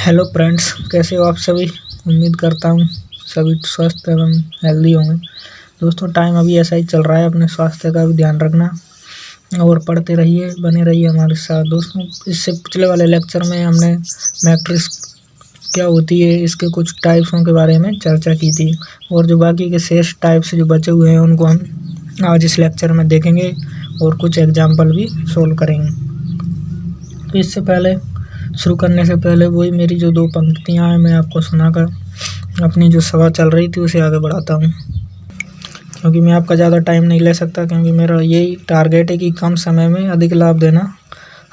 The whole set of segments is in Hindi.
हेलो फ्रेंड्स, कैसे हो आप सभी। उम्मीद करता हूँ सभी स्वस्थ एवं हेल्दी होंगे। दोस्तों, टाइम अभी ऐसा ही चल रहा है, अपने स्वास्थ्य का भी ध्यान रखना और पढ़ते रहिए, बने रहिए हमारे साथ। दोस्तों, इससे पिछले वाले लेक्चर में हमने मैट्रिक्स क्या होती है, इसके कुछ टाइप्सों के बारे में चर्चा की थी और जो बाकी के शेष टाइप्स जो बचे हुए हैं उनको हम आज इस लेक्चर में देखेंगे और कुछ एग्जाम्पल भी सोल्व करेंगे। तो इससे पहले शुरू करने से पहले वही मेरी जो दो पंक्तियाँ हैं मैं आपको सुनाकर अपनी जो सभा चल रही थी उसे आगे बढ़ाता हूँ, क्योंकि मैं आपका ज़्यादा टाइम नहीं ले सकता, क्योंकि मेरा यही टारगेट है कि कम समय में अधिक लाभ देना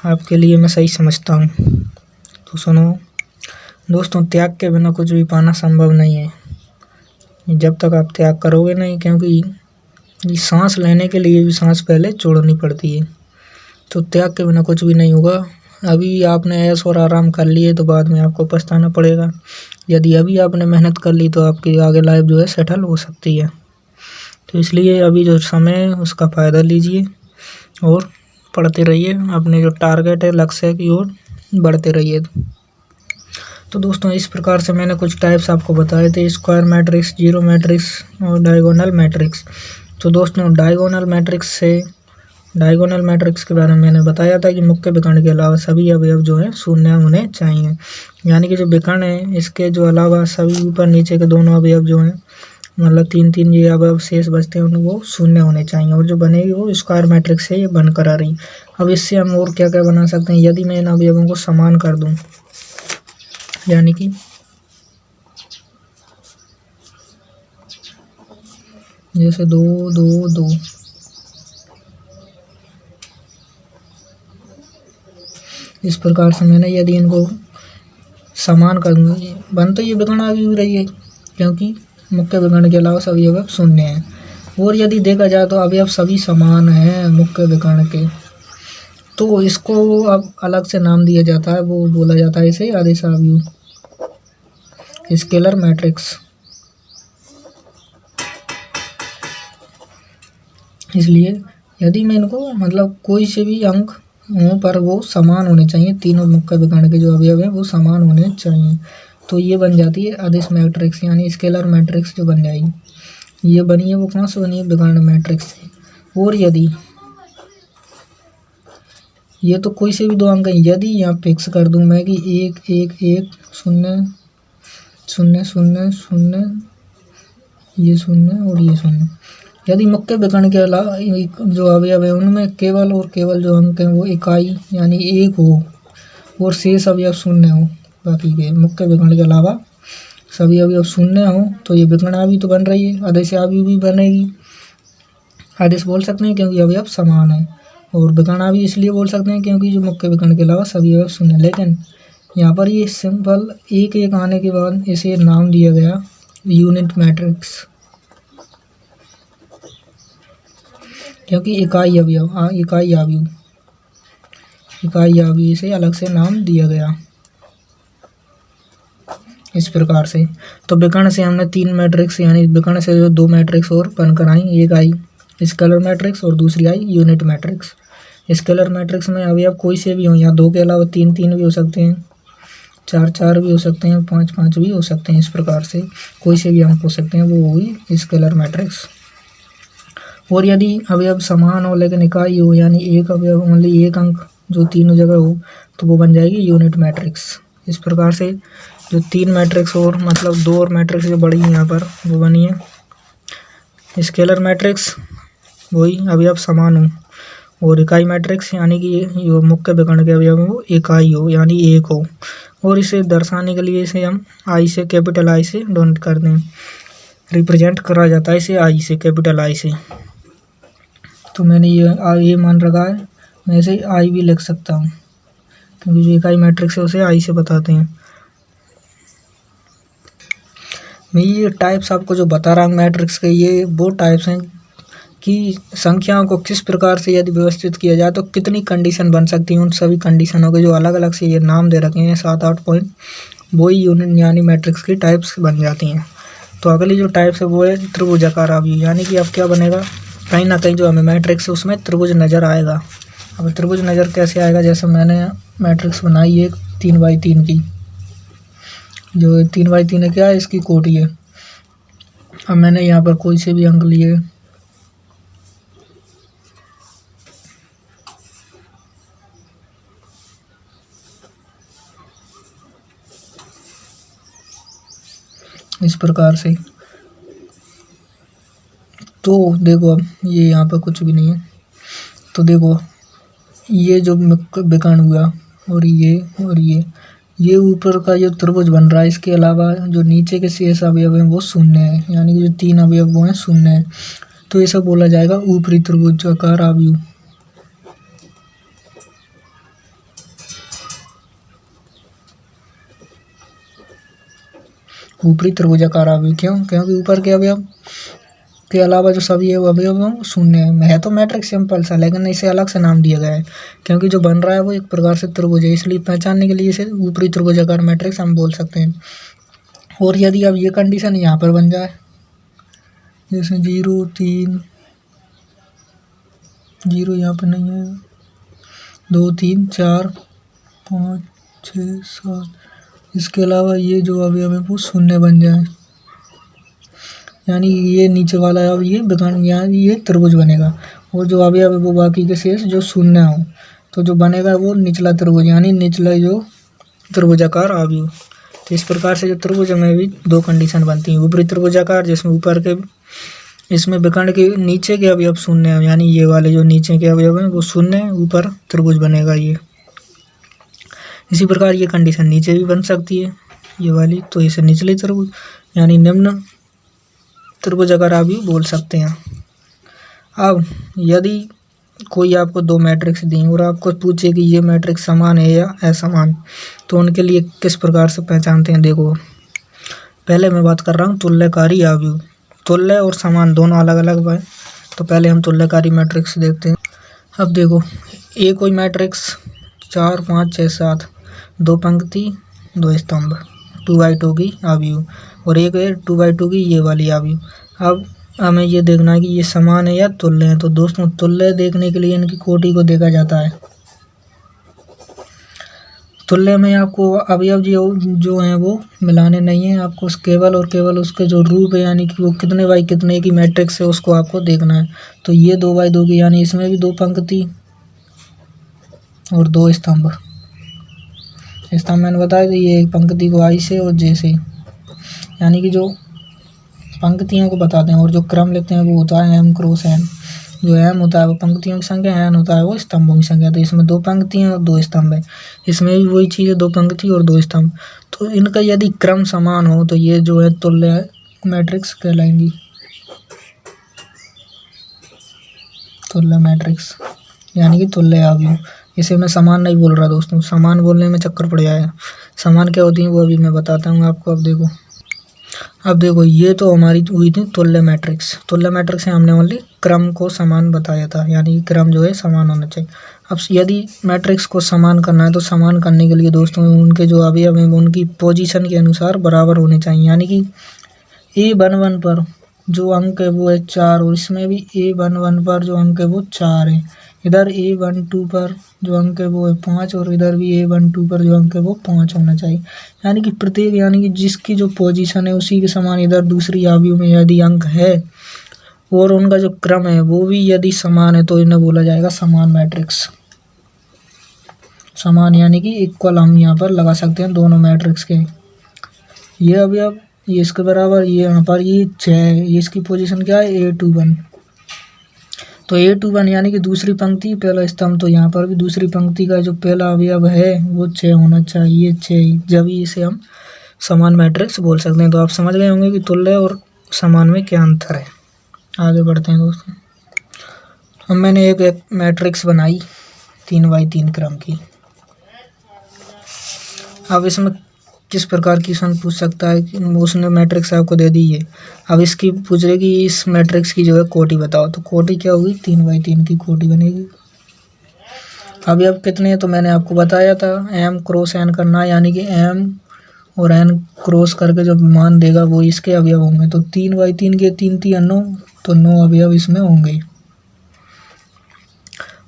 आपके लिए मैं सही समझता हूँ। तो सुनो दोस्तों, त्याग के बिना कुछ भी पाना संभव नहीं है जब तक आप त्याग करोगे नहीं, क्योंकि सांस लेने के लिए भी सांस पहले छोड़नी पड़ती है। तो त्याग के बिना कुछ भी नहीं होगा। अभी आपने ऐश और आराम कर लिए तो बाद में आपको पछताना पड़ेगा। यदि अभी आपने मेहनत कर ली तो आपकी आगे लाइफ जो है सेटल हो सकती है। तो इसलिए अभी जो समय है उसका फ़ायदा लीजिए और पढ़ते रहिए, अपने जो टारगेट है लक्ष्य की ओर बढ़ते रहिए। तो दोस्तों, इस प्रकार से मैंने कुछ टाइप्स आपको बताए थे, स्क्वायर मैट्रिक्स, जीरो मैट्रिक्स और डायगोनल मैट्रिक्स। तो दोस्तों, डायगोनल मैट्रिक्स के बारे में मैंने बताया था कि मुख्य विकर्ण के अलावा सभी अवयव जो है शून्य होने चाहिए, यानी कि जो विकर्ण है इसके जो अलावा सभी ऊपर नीचे के दोनों अवयव जो हैं, मतलब तीन तीन ये अवयव शेष बचते हैं वो शून्य होने चाहिए, और जो बनेगी वो स्क्वायर मैट्रिक्स से ये बनकर आ रही। अब इससे हम और क्या क्या बना सकते हैं, यदि मैं इन अवयवों को समान कर दूँ, यानी कि जैसे 2 2 2, इस प्रकार से मैंने यदि इनको समान कर दूँ, बन तो ये विकर्ण आ भी रही है क्योंकि मुख्य विकर्ण के अलावा सभी अवयव शून्य हैं। और यदि देखा जाए तो अवयव सभी समान हैं मुख्य विकर्ण के, तो इसको अब अलग से नाम दिया जाता है, वो बोला जाता है इसे आदेशावयव स्केलर मैट्रिक्स। इसलिए यदि मैं इनको मतलब कोई से भी अंक हों पर वो समान होने चाहिए, तीनों मुख्य विकर्ण के जो अवयव हैं वो समान होने चाहिए, तो ये बन जाती है आदेश मैट्रिक्स, यानी स्केलर मैट्रिक्स जो बन जाएगी। ये बनी है वो कहाँ से बनी है, विकर्ण मैट्रिक्स से। और यदि ये तो कोई से भी दो अंक हैं, यदि यहाँ फिक्स कर दूँ मैं कि 1 1 1 0 0 0 0, ये 0 और ये 0, यदि मुख्य विकर्ण के अलावा जो अवयव है उनमें केवल और केवल जो अंक हैं वो इकाई यानी 1 हो और शेष अवयव शून्य हो, बाकी के मुख्य विकर्ण के अलावा सभी अवयव शून्य हो, तो ये विकर्ण आवी तो बन रही है, आदेश आवी भी बनेगी। आदेश बोल सकते हैं क्योंकि अवयव समान है, और विकर्ण आवी इसलिए बोल सकते हैं क्योंकि जो मुख्य विकर्ण के अलावा सभी अवयव शून्य। लेकिन यहाँ पर ये सिंपल एक एक आने के बाद इसे नाम दिया गया यूनिट मैट्रिक्स, क्योंकि इकाई अवयव इसे अलग से नाम दिया गया इस प्रकार से। तो विकर्ण से हमने 3 मैट्रिक्स, यानी विकर्ण से जो 2 मैट्रिक्स और बनकर आई, एक आई स्केलर मैट्रिक्स और दूसरी I unit matrix. Scalar matrix में अवयव कोई से भी हो, यहाँ 2 के अलावा 3 3 भी हो सकते हैं, 4 4 भी हो सकते हैं, 5 5 भी हो सकते हैं, इस प्रकार से कोई से भी अंक हो सकते हैं, वो हुई स्केलर मैट्रिक्स। और यदि अवयव समान हो लेकिन इकाई हो, यानी एक अवयव ओनली एक अंक जो तीनों जगह हो, तो वो बन जाएगी यूनिट मैट्रिक्स। इस प्रकार से जो 3 मैट्रिक्स और मतलब 2 और मैट्रिक्स जो बड़ी है यहाँ पर वो बनी है स्केलर मैट्रिक्स, वही अवयव समान हो, और इकाई मैट्रिक्स यानी कि जो मुख्य विकर्ण के अवयव वो इकाई हो यानी 1 हो। और इसे दर्शाने के लिए इसे हम आई से कैपिटल आई से डोनेट कर दें, रिप्रेजेंट करा जाता है इसे आई से कैपिटल आई से। तो मैंने ये मान रखा है, मैं इसे आई भी लिख सकता हूँ क्योंकि जो इकाई मैट्रिक्स है उसे आई से बताते हैं। मैं ये टाइप्स आपको जो बता रहा हूँ मैट्रिक्स के, ये वो टाइप्स हैं कि संख्याओं को किस प्रकार से यदि व्यवस्थित किया जाए तो कितनी कंडीशन बन सकती हैं, उन सभी कंडीशनों के जो अलग अलग से ये नाम दे रखे हैं 7-8 पॉइंट, वही यूनिट यानी मैट्रिक्स की टाइप्स बन जाती हैं। तो अगली जो टाइप्स है वो है त्रिभुजाकार अवयव, यानी कि अब क्या बनेगा, कहीं ना कहीं जो हमें मैट्रिक्स है उसमें त्रिभुज नज़र आएगा। अब त्रिभुज नज़र कैसे आएगा, जैसे मैंने मैट्रिक्स बनाई एक 3 बाई 3 की, जो 3/3 है क्या है, इसकी कोटि है। अब मैंने यहाँ पर कोई से भी अंक लिए, इस प्रकार से। तो देखो अब ये यहाँ पर कुछ भी नहीं है, तो देखो ये जो विकर्ण हुआ और ये ऊपर का जो त्रिभुज बन रहा है, इसके अलावा जो नीचे के शेष अवयव हैं वो शून्य है, यानी कि जो 3 अवयव वो हैं शून्य है। तो ये सब बोला जाएगा ऊपरी त्रिभुजाकार आव्यूह। ऊपरी त्रिभुजाकार आव्यूह क्यों? क्योंकि ऊपर के अवयव के अलावा जो सभी अवयव हैं शून्य है तो मैट्रिक्स सिंपल सा, लेकिन इसे अलग से नाम दिया गया है क्योंकि जो बन रहा है वो एक प्रकार से त्रिभुज है, इसलिए पहचानने के लिए इसे ऊपरी त्रिभुजाकार मैट्रिक्स हम बोल सकते हैं। और यदि अब ये कंडीशन यहाँ पर बन जाए, जैसे 0 3 0 यहाँ पर नहीं है, 2 3 4 5 6 7, इसके अलावा ये जो अवयव है वो शून्य बन जाए, यानी ये नीचे वाला अब ये विकर्ण, यहाँ ये त्रिभुज बनेगा और जो अवयव है वो बाकी के शेष जो शून्य हो, तो जो बनेगा वो निचला त्रिभुज, यानी निचला जो त्रिभुजाकार आव्यूह। तो इस प्रकार से जो त्रिभुज में भी 2 कंडीशन बनती हैं, ऊपरी त्रिभुजाकार जिसमें ऊपर के इसमें विकर्ण के नीचे के अवयव शून्य है, यानी ये वाले जो नीचे के अवयव हैं वो शून्य है, ऊपर त्रिभुज बनेगा ये। इसी प्रकार ये कंडीशन नीचे भी बन सकती है ये वाली, तो इसे निचले त्रिभुज यानी निम्न त्रिभुजाकार आव्यूह बोल सकते हैं। अब यदि कोई आपको 2 मैट्रिक्स दी और आपको पूछे कि ये मैट्रिक्स समान है या असमान, तो उनके लिए किस प्रकार से पहचानते हैं। देखो पहले मैं बात कर रहा हूँ तुल्यकारी आव्यूह। तुल्य और समान दोनों अलग अलग है, तो पहले हम तुल्यकारी मैट्रिक्स देखते हैं। अब देखो ये कोई मैट्रिक्स 4 5 6 7, 2 पंक्ति 2 स्तंभ 2/2 की आव्यूह, और एक है 2/2 की ये वाली आव्यूह। अब हमें ये देखना है कि ये समान है या तुल्य है। तो दोस्तों तुल्य देखने के लिए इनकी कोटि को देखा जाता है। तुल्य में आपको अवयव जो हैं वो मिलाने नहीं है, आपको केवल और केवल उसके जो रूप है, यानी कि वो कितने बाई कितने की मैट्रिक्स है उसको आपको देखना है। तो ये 2/2 की, यानी इसमें भी 2 पंक्ति और 2 स्तंभ। मैंने बताया कि ये पंक्ति को आई से और जे से, यानी कि जो पंक्तियों को बताते हैं और जो क्रम लिखते हैं वो होता है m क्रॉस n। जो m होता है वो पंक्तियों की संख्या, n होता है वो स्तंभों की संख्या। तो इसमें 2 पंक्तियाँ और 2 स्तंभ है, इसमें भी वही चीज़ है, 2 पंक्ति और 2 स्तंभ। तो इनका यदि क्रम समान हो तो ये जो है तुल्य मैट्रिक्स कहलाएंगी। तुल्य मैट्रिक्स यानी कि तुल्य आव्यूह। इसे मैं समान नहीं बोल रहा दोस्तों, समान बोलने में चक्कर पड़ जाएगा। समान क्या होती है वो अभी मैं बताता हूँ आपको। अब देखो ये तो हमारी हुई थी तुल्य मैट्रिक्स। तुल्य मैट्रिक्स से हमने ओनली क्रम को समान बताया था, यानी क्रम जो है समान होना चाहिए। अब यदि मैट्रिक्स को समान करना है तो समान करने के लिए दोस्तों उनके जो अवयव हैं उनकी पोजीशन के अनुसार बराबर होने चाहिए, यानी कि A11 पर जो अंक है वो है 4 और इसमें भी A11 पर जो अंक है वो 4 है। इधर A12 पर जो अंक है वो है 5 और इधर भी A12 पर जो अंक है वो 5 होना चाहिए, यानी कि प्रत्येक, यानी कि जिसकी जो पोजीशन है उसी के समान इधर दूसरी आव्यूह में यदि अंक है और उनका जो क्रम है वो भी यदि समान है तो इन्हें बोला जाएगा समान मैट्रिक्स। समान यानी कि इक्वल हम यहाँ पर लगा सकते हैं दोनों मैट्रिक्स के। ये अवयव ये इसके बराबर, ये यहाँ पर ये 6 है, ये इसकी पोजीशन क्या है A21। तो A21 यानी कि दूसरी पंक्ति पहला स्तंभ, तो यहाँ पर भी दूसरी पंक्ति का जो पहला अवयव है वो 6 होना चाहिए, 6, जब इसे हम समान मैट्रिक्स बोल सकते हैं। तो आप समझ गए होंगे कि तुल्य और समान में क्या अंतर है। आगे बढ़ते हैं दोस्तों। अब मैंने एक मैट्रिक्स बनाई 3/3 क्रम की। अब इसमें किस प्रकार की क्वेश्चन पूछ सकता है कि उसने मैट्रिक्स आपको दे दी है, अब इसकी पूछ रहे कि इस मैट्रिक्स की जो है कोटि बताओ। तो कोटि क्या होगी, 3/3 की कोटि बनेगी। अभी अब कितने हैं तो मैंने आपको बताया था m क्रॉस n करना, यानी कि m और n क्रॉस करके जो मान देगा वो इसके अवयव होंगे। तो 3/3 के 3 3 9, तो 9 अवयव इसमें होंगे।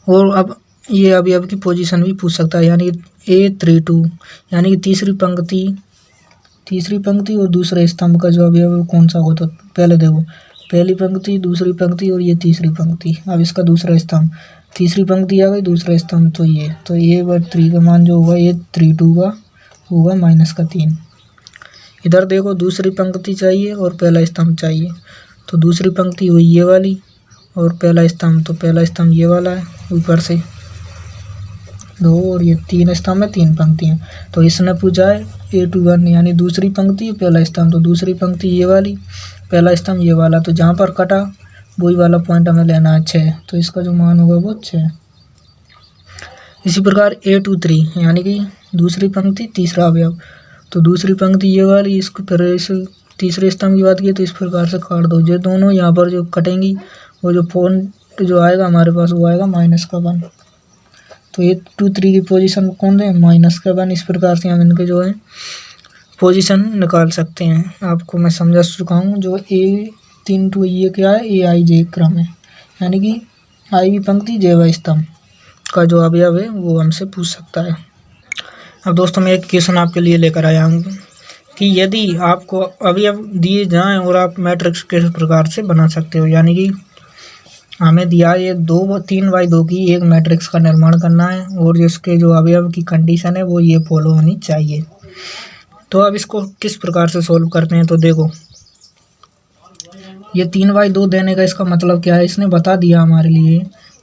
और अब ये अवयव की पोजीशन भी पूछ सकता है, यानी A32 यानी कि तीसरी तीसरी पंक्ति और दूसरे स्तंभ का जो अवयव है कौन सा हो, तो पहले देखो पहली पंक्ति, दूसरी पंक्ति और ये तीसरी पंक्ति। अब इसका दूसरा स्तंभ, तीसरी पंक्ति आ गई, दूसरा स्तंभ तो A/3 का मान जो होगा ये 3/2 का होगा -3। इधर देखो दूसरी पंक्ति चाहिए और पहला स्तंभ चाहिए, तो दूसरी पंक्ति हुई ये वाली और पहला स्तंभ, तो पहला स्तंभ ये वाला है ऊपर से 2 और ये 3 स्तंभ है, 3 पंक्तियाँ। तो इसने पूछा है A21 यानी दूसरी पंक्ति पहला स्तंभ, तो दूसरी पंक्ति ये वाली, पहला स्तंभ ये वाला, तो जहाँ पर कटा वही वाला पॉइंट हमें लेना है 6, तो इसका जो मान होगा वो 6। इसी प्रकार A23 यानी कि दूसरी पंक्ति तीसरा अवयव, तो दूसरी पंक्ति ये वाली, इसको फिर इस तीसरे स्तंभ की बात की तो इस प्रकार से काट दो, जो दोनों यहाँ पर जो कटेंगी वो जो पॉइंट जो आएगा हमारे पास वो आएगा -1। तो A23 की पोजीशन कौन दे, -1। इस प्रकार से हम इनके जो है पोजीशन निकाल सकते हैं। आपको मैं समझा चुका हूँ। जो A3 ये क्या है, AIJ क्रम है, यानी कि आई पंक्ति जेवा स्तंभ का जो अवयव है वो हमसे पूछ सकता है। अब दोस्तों मैं एक क्वेश्चन आपके लिए लेकर आया हूँ कि यदि आपको अवयव दिए जाएं और आप मैट्रिक्स किस प्रकार से बना सकते हो, यानी कि हमें दिया ये 3/2 की एक मैट्रिक्स का निर्माण करना है और जिसके जो अवयव की कंडीशन है वो ये फॉलो होनी चाहिए। तो अब इसको किस प्रकार से सोल्व करते हैं, तो देखो ये 3/2 देने का इसका मतलब क्या है, इसने बता दिया हमारे लिए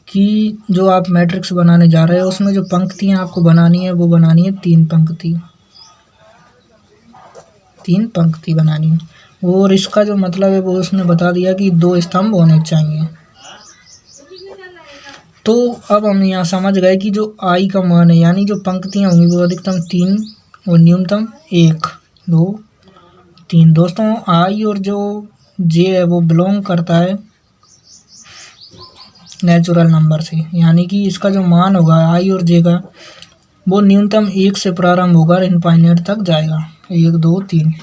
कि जो आप मैट्रिक्स बनाने जा रहे हो उसमें जो पंक्तियां आपको बनानी है वो बनानी है 3 पंक्ति बनानी है, और इसका जो मतलब है वो उसने बता दिया कि 2 स्तंभ होने चाहिए। तो अब हम यहाँ समझ गए कि जो आई का मान है यानी जो पंक्तियाँ होंगी वो अधिकतम 3 और न्यूनतम 1 2 3। दोस्तों आई और जो जे है वो बिलोंग करता है नेचुरल नंबर से, यानी कि इसका जो मान होगा आई और जे का वो न्यूनतम 1 से प्रारंभ होकर इनफाइनाइट तक जाएगा, 1 2 3।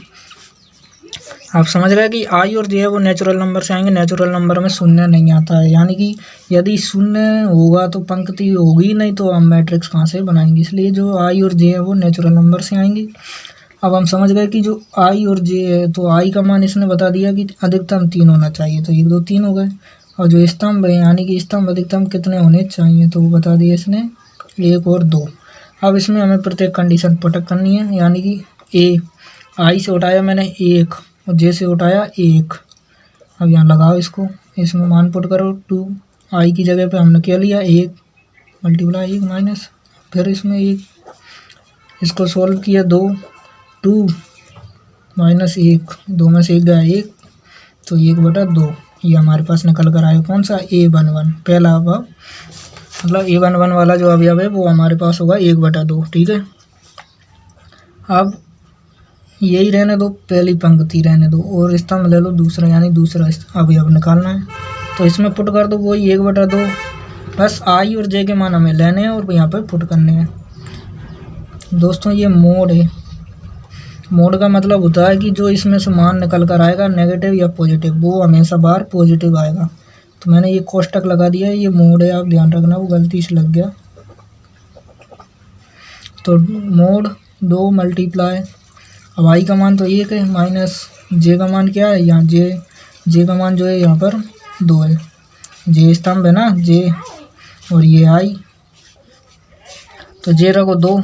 आप समझ गए कि आई और जे है वो नेचुरल नंबर से आएंगे। नेचुरल नंबर में शून्य नहीं आता है, यानी कि यदि शून्य होगा तो पंक्ति होगी नहीं, तो हम मैट्रिक्स कहाँ से बनाएंगे, इसलिए जो आई और जे है वो नेचुरल नंबर से आएंगे। अब हम समझ गए कि जो आई और जे है, तो आई का मान इसने बता दिया कि अधिकतम 3 होना चाहिए, तो 1 2 3 हो गए। और जो स्तंभ है यानी कि स्तंभ अधिकतम कितने होने चाहिए, तो वो बता दिया इसने 1 और 2। अब इसमें हमें प्रत्येक कंडीशन पुट करनी है, यानी कि आई से उठाया मैंने 1 और जे से उठाया 1। अब यहाँ लगाओ इसको, इसमें मान पुट करो 2। आई की जगह पे हमने क्या लिया 1 × 1 माइनस, फिर इसमें 1, इसको सोल्व किया 2 माइनस 1, 2 में से 1 गया 1, तो 1/2 ये हमारे पास निकल कर आया कौन सा, A11 पहला अवयव, मतलब A11 वाला जो अवयव है वो हमारे पास होगा 1/2। ठीक है, अब यही रहने दो, पहली पंक्ति रहने दो और स्तंभ ले लो दूसरा, यानी दूसरा अवयव निकालना है, तो इसमें पुट कर दो वही 1/2। बस आई और जे के मान हमें लेने हैं और यहाँ पर पुट करने हैं। दोस्तों ये मोड है, मोड का मतलब होता है कि जो इसमें से मान निकल कर आएगा नेगेटिव या पॉजिटिव, वो हमेशा बार पॉजिटिव आएगा। तो मैंने ये कोष्टक लगा दिया है, ये मोड है, आप ध्यान रखना, वो गलती से लग गया। तो मोड 2 मल्टीप्लाई, अब आई का मान तो 1 है, माइनस जे का मान क्या है, यहाँ जे का मान जो है यहाँ पर 2 है, जे स्तंभ है ना जे, और ये आई, तो जे रखो 2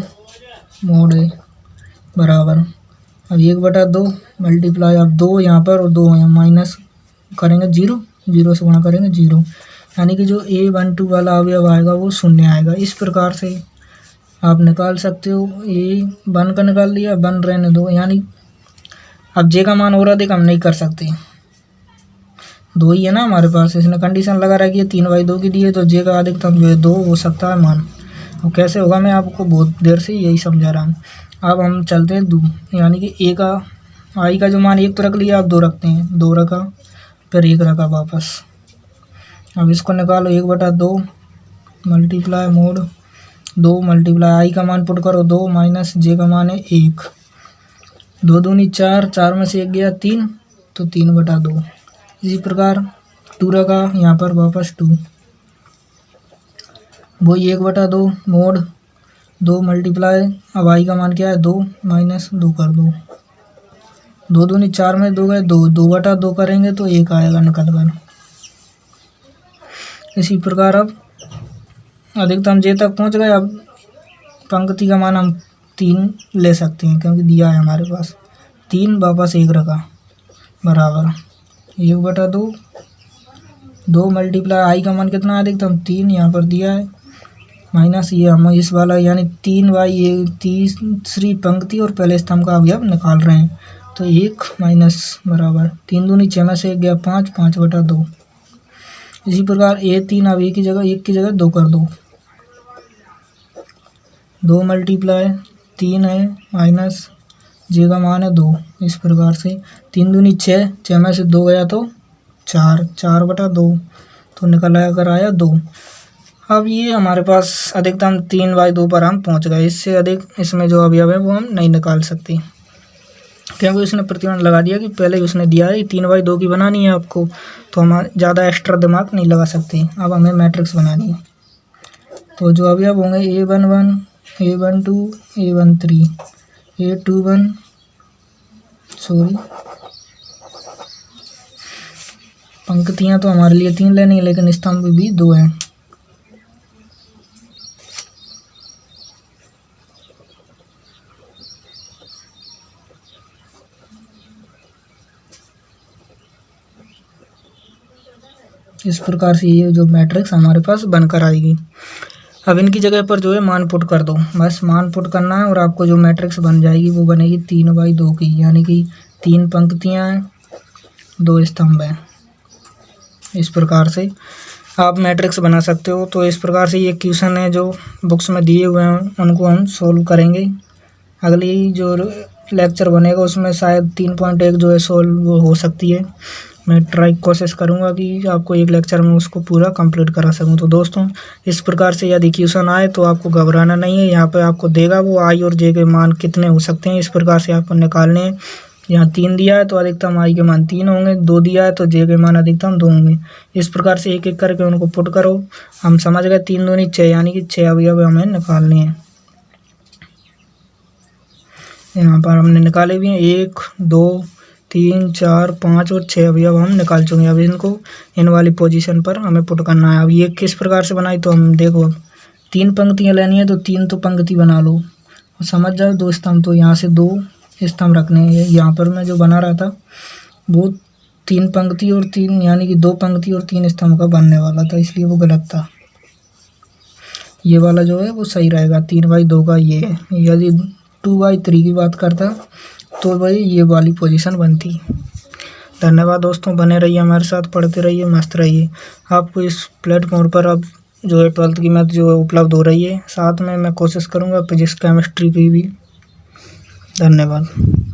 मोड है बराबर, अब 1/2 मल्टीप्लाई, अब 2 यहाँ पर और 2 यहाँ माइनस करेंगे 0 से गुणा करेंगे 0, यानी कि जो A12 वाला अवयव आएगा वो 0 आएगा। इस प्रकार से आप निकाल सकते हो। A1 का निकाल लिया, 1 रहने दो, यानी अब जे का मान और अधिक हम नहीं कर सकते, 2 ही है ना हमारे पास, इसने कंडीशन लगा रखी है 3/2 की दी है, तो जे का अधिकतम जो है 2 हो सकता है मान। अब कैसे होगा मैं आपको बहुत देर से यही समझा रहा हूँ। अब हम चलते हैं यानी कि आई का जो मान 1 तो रख लिया, अब 2 रखते हैं, 2 रखा फिर 1 रखा वापस। अब इसको निकालो 1/2 मल्टीप्लाई मोड 2 मल्टीप्लाई आई का मान पुट करो 2 माइनस जे का मान है 1, 2 दूनी 4, 4 में से 1 गया 3, तो 3/2। इसी प्रकार 2 रखा यहाँ पर वापस 2, वही 1/2 मोड 2 मल्टीप्लाई, अब आई का मान क्या है 2 माइनस 2 कर दो, 2 दूनी 4 में 2 गए, 2/2 करेंगे तो 1 आएगा निकल कर। इसी प्रकार अब अधिकतम जे तक पहुंच गए। अब पंक्ति का मान हम 3 ले सकते हैं क्योंकि दिया है हमारे पास। 3 वापस 1 रखा बराबर 1/2। 2 मल्टीप्लाई आई का मान कितना है अधिकतम 3 यहाँ पर दिया है, माइनस ये हम इस वाला यानी 3y तीसरी पंक्ति और पहले स्तंभ का अवयव निकाल रहे हैं। तो 1 माइनस बराबर 3 दूनी 6 में से 1 गया 5, 5/2। इसी प्रकार A3 अब 1 की जगह 2 कर दो। 2 मल्टीप्लाई 3 है माइनस जे का मान है 2। इस प्रकार से 3 दूनी 6, 6 में से 2 गया तो 4, 4/2 तो निकल कर आया 2। अब ये हमारे पास अधिकतम 3/2 पर हम पहुंच गए। इससे अधिक इसमें जो अवयव है वो हम नहीं निकाल सकते क्योंकि उसने प्रतिबंध लगा दिया कि पहले ही उसने दिया है 3/2 की बनानी है आपको, तो हम ज़्यादा एक्स्ट्रा दिमाग नहीं लगा सकते। अब हमें मैट्रिक्स बनानी है। तो जो अवयव होंगे A11, A12, A13, A21 पंक्तियाँ तो हमारे लिए 3 लेनी है लेकिन स्तंभ भी 2 हैं। इस प्रकार से ये जो मैट्रिक्स हमारे पास बनकर आएगी। अब इनकी जगह पर जो है मान पुट कर दो, बस मान पुट करना है और आपको जो मैट्रिक्स बन जाएगी वो बनेगी 3/2 की, यानी कि 3 पंक्तियाँ हैं 2 स्तंभ हैं। इस प्रकार से आप मैट्रिक्स बना सकते हो। तो इस प्रकार से ये क्वेश्चन है जो बुक्स में दिए हुए हैं उनको हम सोल्व करेंगे। अगली जो लेक्चर बनेगा उसमें शायद 3.1 जो है सोल्व हो सकती है। मैं कोशिश करूंगा कि आपको एक लेक्चर में उसको पूरा कंप्लीट करा सकूं। तो दोस्तों इस प्रकार से यदि क्वेश्चन आए तो आपको घबराना नहीं है। यहाँ पे आपको देगा वो आई और जे के मान कितने हो सकते हैं, इस प्रकार से आपको निकालने हैं। यहाँ 3 दिया है तो अधिकतम आई के मान 3 होंगे, 2 दिया है तो जे के मान अधिकतम 2 होंगे। इस प्रकार से एक एक करके उनको पुट करो। हम समझ गए 3 दूनी 6 यानी कि 6 अवयव हमें निकालने हैं। यहाँ पर हमने निकाले भी हैं 1, 2, 3, 4, 5 और 6 अवयव हम निकाल चुके हैं। अब इनको इन वाली पोजीशन पर हमें पुट करना है। अब ये किस प्रकार से बनाई तो हम देखो, 3 पंक्तियाँ लेनी है तो 3 तो पंक्ति बना लो, समझ जाओ। 2 स्तंभ तो यहाँ से 2 स्तंभ रखने हैं। यहाँ पर मैं जो बना रहा था वो 3 पंक्ति और 3 यानी कि 2 पंक्ति और 3 स्तंभ का बनने वाला था, इसलिए वो गलत था। ये वाला जो है वो सही रहेगा 3/2 का ये है। यदि 2/3 की बात करता तो भाई ये वाली पोजीशन बनती। धन्यवाद दोस्तों, बने रहिए हमारे साथ, पढ़ते रहिए, मस्त रहिए। आपको इस प्लेटफॉर्म पर अब जो है 12th की मैथ जो है उपलब्ध हो रही है। साथ में मैं कोशिश करूँगा फिजिक्स केमिस्ट्री की भी। धन्यवाद।